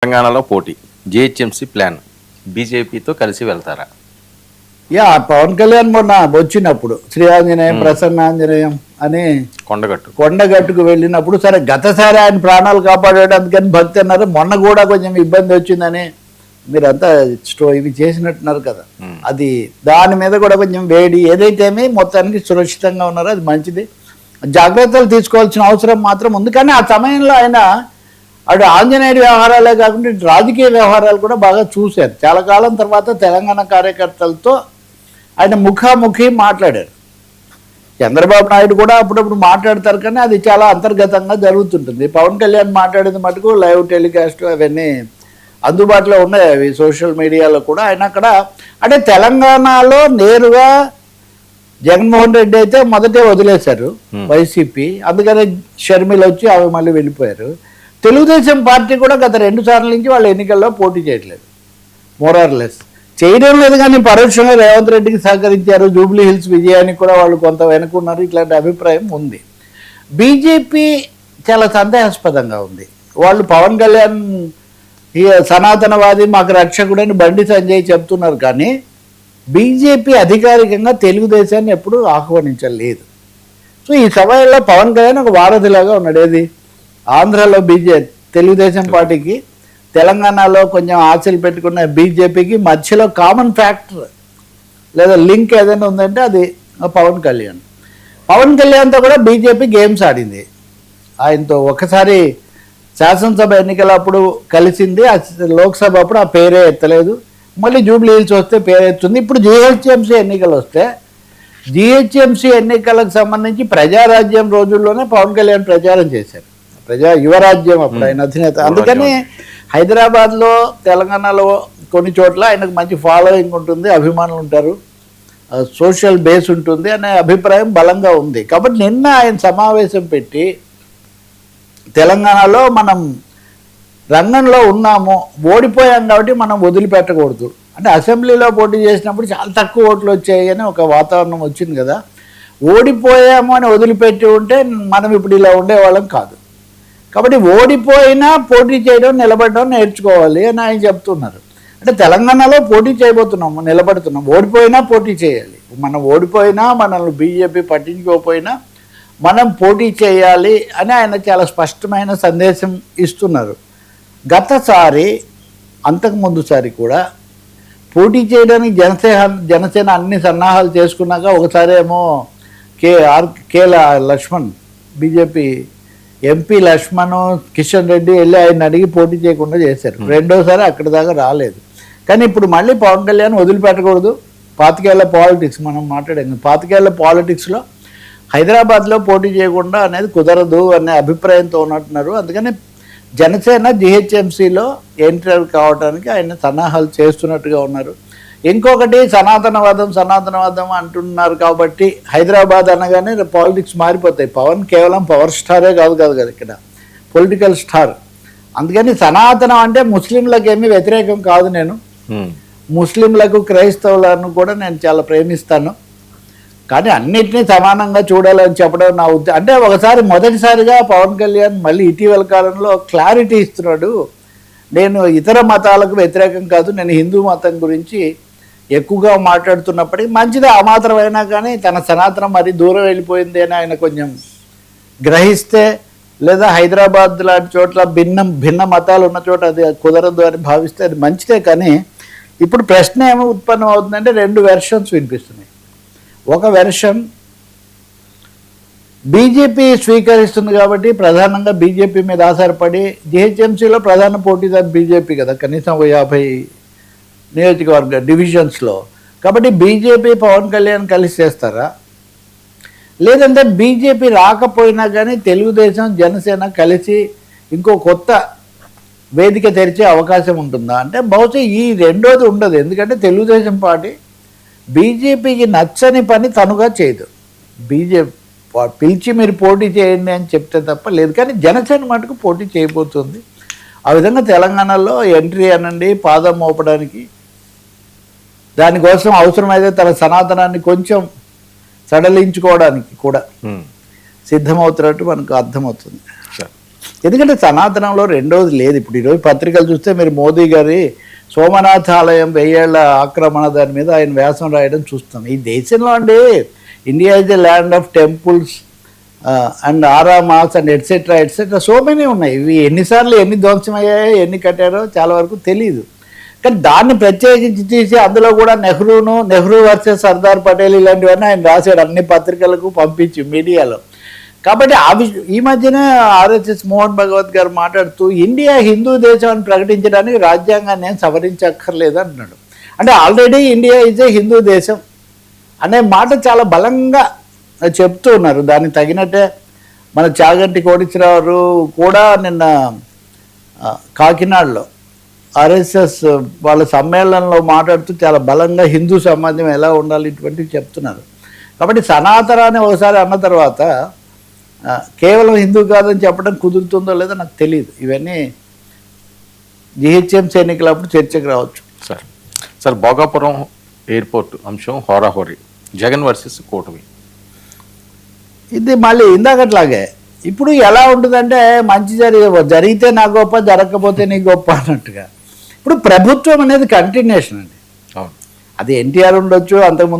తెలంగాణలో పోటీ GHMC plan బీజేపీతో కలిసి వెళ్తారా? పవన్ కళ్యాణ్ మొన్న వచ్చినప్పుడు శ్రీ ఆంజనేయం ప్రసన్నాంజనేయం అని కొండగట్టుకు వెళ్ళినప్పుడు సరే గతసారి ఆయన ప్రాణాలు కాపాడాడు అందుకని భక్తి అన్నారు. మొన్న కూడా కొంచెం ఇబ్బంది వచ్చిందని మీరంతా ఇవి చేసినట్టున్నారు కదా, అది దాని మీద కూడా కొంచెం వేడి ఏదైతేమి మొత్తానికి సురక్షితంగా ఉన్నారో అది మంచిది. జాగ్రత్తలు తీసుకోవాల్సిన అవసరం మాత్రం ఉంది. కానీ ఆ సమయంలో ఆయన అటు ఆంజనేయుడి వ్యవహారాలే కాకుండా రాజకీయ వ్యవహారాలు కూడా బాగా చూశారు. చాలా కాలం తర్వాత తెలంగాణ కార్యకర్తలతో ఆయన ముఖాముఖి మాట్లాడారు. చంద్రబాబు నాయుడు కూడా అప్పుడప్పుడు మాట్లాడతారు కానీ అది చాలా అంతర్గతంగా జరుగుతుంటుంది. పవన్ కళ్యాణ్ మాట్లాడేది మటుకు లైవ్ టెలికాస్ట్ అవన్నీ అందుబాటులో ఉన్నాయి, అవి సోషల్ మీడియాలో కూడా. ఆయన అక్కడ అంటే తెలంగాణలో నేరుగా జగన్మోహన్ రెడ్డి అయితే మొదటే వదిలేశారు వైసీపీ, అందుకని షర్మిల వచ్చి అవి మళ్ళీ వెళ్ళిపోయారు. తెలుగుదేశం పార్టీ కూడా గత 2 సార్ల నుంచి వాళ్ళు ఎన్నికల్లో పోటీ చేయట్లేదు, మోరార్లెస్ చేయడం లేదు. కానీ పరోక్షంగా రేవంత్ రెడ్డికి సహకరించారు, జూబ్లీ హిల్స్ విజయానికి కూడా వాళ్ళు కొంత వెనుకున్నారు, ఇట్లాంటి అభిప్రాయం ఉంది. బీజేపీ చాలా సందేహాస్పదంగా ఉంది. వాళ్ళు పవన్ కళ్యాణ్ సనాతనవాది మాకు రక్షకుడని బండి సంజయ్ చెప్తున్నారు కానీ బీజేపీ అధికారికంగా తెలుగుదేశాన్ని ఎప్పుడూ ఆహ్వానించలేదు. సో ఈ సమయంలో పవన్ కళ్యాణ్ ఒక వారధిలాగా ఉన్నాడు. ఏది ఆంధ్రాలో తెలుగుదేశం పార్టీకి, తెలంగాణలో కొంచెం ఆశలు పెట్టుకున్న బీజేపీకి మధ్యలో కామన్ ఫ్యాక్టర్ లేదా లింక్ ఏదైనా ఉందంటే అది పవన్ కళ్యాణ్. పవన్ కళ్యాణ్తో కూడా బీజేపీ గేమ్స్ ఆడింది. ఆయనతో ఒకసారి శాసనసభ ఎన్నికల అప్పుడు కలిసింది, లోక్సభ అప్పుడు ఆ పేరే ఎత్తలేదు. మళ్ళీ జూబ్లీ హిల్స్ వస్తే పేరు ఎత్తుంది. ఇప్పుడు జిహెచ్ఎంసీ ఎన్నికలు వస్తే జిహెచ్ఎంసీ ఎన్నికలకు సంబంధించి ప్రజారాజ్యం రోజుల్లోనే పవన్ కళ్యాణ్ ప్రచారం చేశారు. యువరాజ్యం అప్పుడు ఆయన అధినేత. అందుకని హైదరాబాద్లో తెలంగాణలో కొన్ని చోట్ల ఆయనకు మంచి ఫాలోయింగ్ ఉంటుంది, అభిమానులు ఉంటారు, సోషల్ బేస్ ఉంటుంది అనే అభిప్రాయం బలంగా ఉంది. కాబట్టి నిన్న ఆయన సమావేశం పెట్టి తెలంగాణలో మనం రంగంలో ఉన్నాము, ఓడిపోయాం కాబట్టి మనం వదిలిపెట్టకూడదు అంటే అసెంబ్లీలో పోటీ చేసినప్పుడు చాలా తక్కువ ఓట్లు వచ్చాయి అని ఒక వాతావరణం వచ్చింది కదా, ఓడిపోయాము అని వదిలిపెట్టి ఉంటే మనం ఇప్పుడు ఇలా ఉండేవాళ్ళం కాదు. కాబట్టి ఓడిపోయినా పోటీ చేయడం నిలబడడం నేర్చుకోవాలి అని ఆయన చెప్తున్నారు. అంటే తెలంగాణలో పోటీ చేయబోతున్నాము, నిలబడుతున్నాం, ఓడిపోయినా పోటీ చేయాలి. మనం ఓడిపోయినా మనల్ని బీజేపీ పట్టించుకోకపోయినా మనం పోటీ చేయాలి అని ఆయన చాలా స్పష్టమైన సందేశం ఇస్తున్నారు. గతసారి అంతకుముందుసారి కూడా పోటీ చేయడానికి జనసేన అన్ని సన్నాహాలు చేసుకున్నాక ఒకసారి ఏమో కే లక్ష్మణ్ బీజేపీ ఎంపీ లక్ష్మణ్ కిషన్ రెడ్డి వెళ్ళి ఆయన అడిగి పోటీ చేయకుండా చేశారు. రెండోసారి అక్కడి దాకా రాలేదు. కానీ ఇప్పుడు మళ్ళీ పవన్ కళ్యాణ్ వదిలిపెట్టకూడదు. పాతికేళ్ల పాలిటిక్స్ మనం మాట్లాడాం, పాతికేళ్ల పాలిటిక్స్లో హైదరాబాద్లో పోటీ చేయకుండా అనేది కుదరదు అనే అభిప్రాయంతో ఉన్నట్టున్నారు. అందుకని జనసేన జిహెచ్ఎంసీలో ఎంటర్ కావడానికి ఆయన సన్నాహాలు చేస్తున్నట్టుగా ఉన్నారు. ఇంకొకటి సనాతనవాదం అంటున్నారు కాబట్టి హైదరాబాద్ అనగానే పాలిటిక్స్ మారిపోతాయి. పవన్ కేవలం పవర్ స్టారే కాదు కదా ఇక్కడ పొలిటికల్ స్టార్. అందుకని సనాతనం అంటే ముస్లింలకు ఏమీ వ్యతిరేకం కాదు. నేను ముస్లింలకు క్రైస్తవులను కూడా నేను చాలా ప్రేమిస్తాను, కానీ అన్నిటినీ సమానంగా చూడాలని చెప్పడం నా ఉద్దేశం. అంటే ఒకసారి మొదటిసారిగా పవన్ కళ్యాణ్ మళ్ళీ ఇటీవల కాలంలో క్లారిటీ ఇస్తున్నాడు, నేను ఇతర మతాలకు వ్యతిరేకం కాదు, నేను హిందూ మతం గురించి ఎక్కువగా మాట్లాడుతున్నప్పటికీ మంచిది ఆ మాత్రమైనా కానీ తన సనాతనం మరి దూరం వెళ్ళిపోయింది అని ఆయన కొంచెం గ్రహిస్తే, లేదా హైదరాబాద్ లాంటి చోట్ల భిన్న మతాలు ఉన్న చోట అది కుదరదు అని భావిస్తే అది మంచిదే. కానీ ఇప్పుడు ప్రశ్న ఏమో ఉత్పన్నం అవుతుందంటే 2 వెర్షన్స్ వినిపిస్తున్నాయి. ఒక వెర్షన్ బీజేపీ స్వీకరిస్తుంది కాబట్టి ప్రధానంగా బీజేపీ మీద ఆధారపడి జిహెచ్ఎంసీలో ప్రధాన పోటీదారు బీజేపీ కదా, కనీసం 50 నియోజకవర్గ డివిజన్స్లో. కాబట్టి బీజేపీ పవన్ కళ్యాణ్ కలిసి చేస్తారా, లేదంటే బీజేపీ రాకపోయినా కానీ తెలుగుదేశం జనసేన కలిసి ఇంకో కొత్త వేదిక తెరిచే అవకాశం ఉంటుందా అంటే బహుశా ఈ రెండోది ఉండదు. ఎందుకంటే తెలుగుదేశం పార్టీ బీజేపీకి నచ్చని పని తనుగా చేయదు. బీజేపీ పిలిచి మీరు పోటీ చేయండి అని చెప్తే తప్ప లేదు. కానీ జనసేన మటుకు పోటీ చేయబోతుంది. ఆ విధంగా తెలంగాణలో ఎంట్రీ అనండి పాదం మోపడానికి, దానికోసం అవసరమైతే తన సనాతనాన్ని కొంచెం సడలించుకోవడానికి కూడా సిద్ధమవుతున్నట్టు మనకు అర్థమవుతుంది. ఎందుకంటే సనాతనంలో రెండోది లేదు. ఇప్పుడు ఈరోజు పత్రికలు చూస్తే మీరు మోదీ గారి సోమనాథ ఆలయం 1000 ఏళ్ల ఆక్రమణ దాని మీద ఆయన వ్యాసం రాయడం చూస్తాం. ఈ దేశంలో అండి India is the land of temples and ఆరామాస్ అండ్ ఎట్సెట్రా సో మెనీ ఉన్నాయి. ఇవి ఎన్నిసార్లు ఎన్ని ధ్వంసమయ్యాయో ఎన్ని కట్టారో చాలా వరకు తెలియదు. కానీ దాన్ని ప్రత్యేకించి తీసి అందులో కూడా నెహ్రూ వర్సెస్ సర్దార్ పటేల్ ఇలాంటివన్నీ ఆయన రాశాడు అన్ని పత్రికలకు పంపించి మీడియాలో. కాబట్టి ఈ మధ్యనే ఆర్ఎస్ఎస్ మోహన్ భగవత్ గారు మాట్లాడుతూ ఇండియా హిందూ దేశం అని ప్రకటించడానికి రాజ్యాంగాన్ని ఏం సవరించక్కర్లేదు అంటున్నాడు. అంటే already India is a Hindu దేశం అనే మాట చాలా బలంగా చెప్తూ ఉన్నారు. దానికి తగినట్టే మన చాగంటి కోటేశ్వరరావు కూడా నిన్న కాకినాడలో ఆర్ఎస్ఎస్ వాళ్ళ సమ్మేళనంలో మాట్లాడుతూ చాలా బలంగా హిందూ సమాజం ఎలా ఉండాలి ఇటువంటివి చెప్తున్నారు. కాబట్టి సనాతనాన్ని ఒకసారి అన్న తర్వాత కేవలం హిందూ కాదని చెప్పడం కుదురుతుందో లేదో నాకు తెలియదు. ఇవన్నీ జిహెచ్ఎంసీ ఎన్నికలప్పుడు చర్చకు రావచ్చు. సార్ భోగాపురం ఎయిర్పోర్ట్ అంశం హోరాహోరీ, జగన్ వర్సెస్ కూటమి. ఇది మళ్ళీ ఇందాకట్లాగే ఇప్పుడు ఎలా ఉంటుందంటే మంచి జరిగితే నా గొప్ప, జరగకపోతే నీ గొప్ప అన్నట్టుగా. ఇప్పుడు ప్రభుత్వం అనేది కంటిన్యూషన్ అండి. అవును, అది ఎన్టీఆర్ ఉండొచ్చు, అంతకుముందు